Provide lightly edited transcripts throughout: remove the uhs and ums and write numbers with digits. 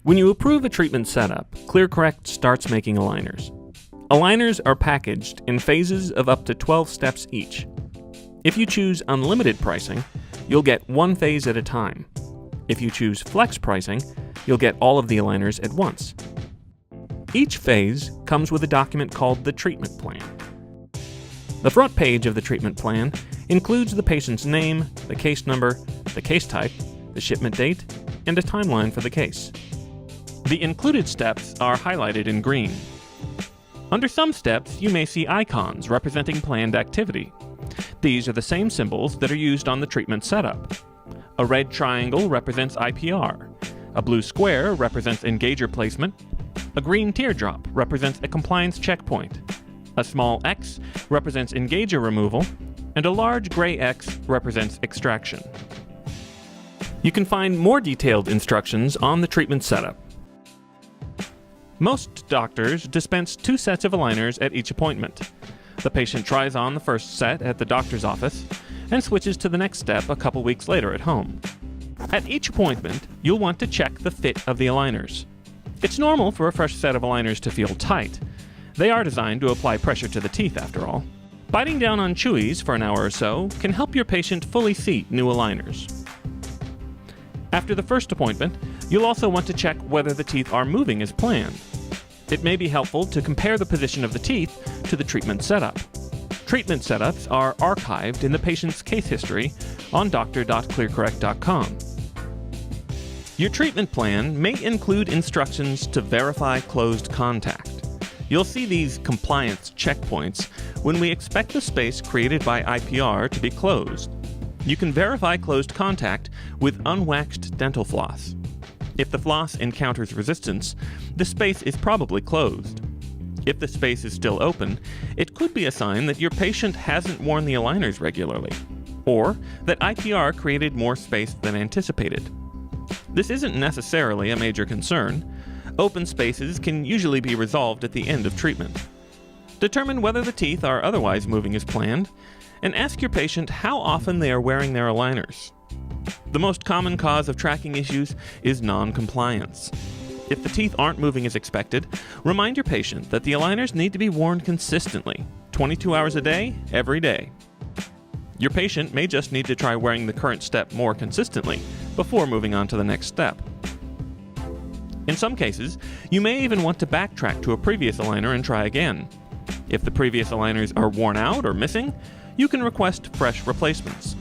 When you approve a treatment setup, ClearCorrect starts making aligners. Aligners are packaged in phases of up to 12 steps each. If you choose unlimited pricing, you'll get one phase at a time. If you choose flex pricing, you'll get all of the aligners at once. Each phase comes with a document called the treatment plan. The front page of the treatment plan includes the patient's name, the case number, the case type, the shipment date, and a timeline for the case. The included steps are highlighted in green. Under some steps, you may see icons representing planned activity. These are the same symbols that are used on the treatment setup. A red triangle represents IPR. A blue square represents engager placement. A green teardrop represents a compliance checkpoint. A small X represents engager removal, and a large gray X represents extraction. You can find more detailed instructions on the treatment setup. Most doctors dispense 2 sets of aligners at each appointment. The patient tries on the first set at the doctor's office and switches to the next step a couple weeks later at home. At each appointment, you'll want to check the fit of the aligners. It's normal for a fresh set of aligners to feel tight. They are designed to apply pressure to the teeth, after all. Biting down on chewies for an hour or so can help your patient fully seat new aligners. After the first appointment, you'll also want to check whether the teeth are moving as planned. It may be helpful to compare the position of the teeth to the treatment setup. Treatment setups are archived in the patient's case history on doctor.clearcorrect.com. Your treatment plan may include instructions to verify closed contact. You'll see these compliance checkpoints when we expect the space created by IPR to be closed. You can verify closed contact with unwaxed dental floss. If the floss encounters resistance, the space is probably closed. If the space is still open, it could be a sign that your patient hasn't worn the aligners regularly, or that IPR created more space than anticipated. This isn't necessarily a major concern. Open spaces can usually be resolved at the end of treatment. Determine whether the teeth are otherwise moving as planned, and ask your patient how often they are wearing their aligners. The most common cause of tracking issues is non-compliance. If the teeth aren't moving as expected, remind your patient that the aligners need to be worn consistently, 22 hours a day, every day. Your patient may just need to try wearing the current step more consistently before moving on to the next step. In some cases, you may even want to backtrack to a previous aligner and try again. If the previous aligners are worn out or missing, you can request fresh replacements.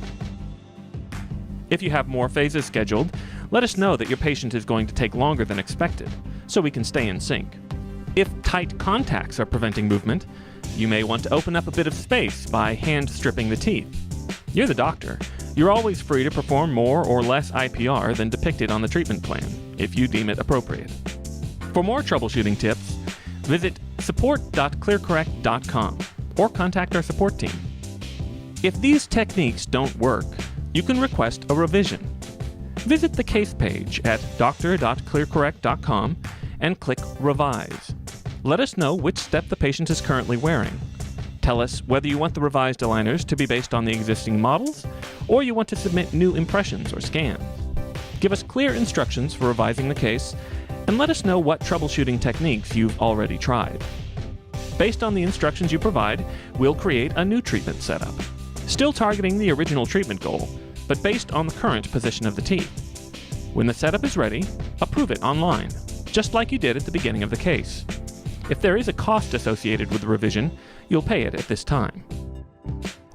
If you have more phases scheduled, let us know that your patient is going to take longer than expected, so we can stay in sync. If tight contacts are preventing movement, you may want to open up a bit of space by hand stripping the teeth. You're the doctor. You're always free to perform more or less IPR than depicted on the treatment plan, if you deem it appropriate. For more troubleshooting tips, visit support.clearcorrect.com or contact our support team. If these techniques don't work, you can request a revision. Visit the case page at doctor.clearcorrect.com and click Revise. Let us know which step the patient is currently wearing. Tell us whether you want the revised aligners to be based on the existing models, or you want to submit new impressions or scans. Give us clear instructions for revising the case, and let us know what troubleshooting techniques you've already tried. Based on the instructions you provide, we'll create a new treatment setup, still targeting the original treatment goal, but based on the current position of the teeth. When the setup is ready, approve it online, just like you did at the beginning of the case. If there is a cost associated with the revision, you'll pay it at this time.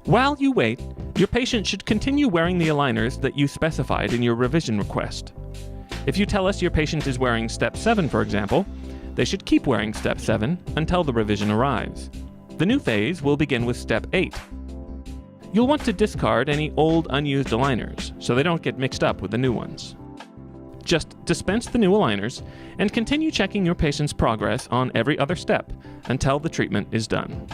While you wait, your patient should continue wearing the aligners that you specified in your revision request. If you tell us your patient is wearing Step 7, for example, they should keep wearing Step 7 until the revision arrives. The new phase will begin with Step 8. You'll want to discard any old unused aligners so they don't get mixed up with the new ones. Just dispense the new aligners and continue checking your patient's progress on every other step until the treatment is done.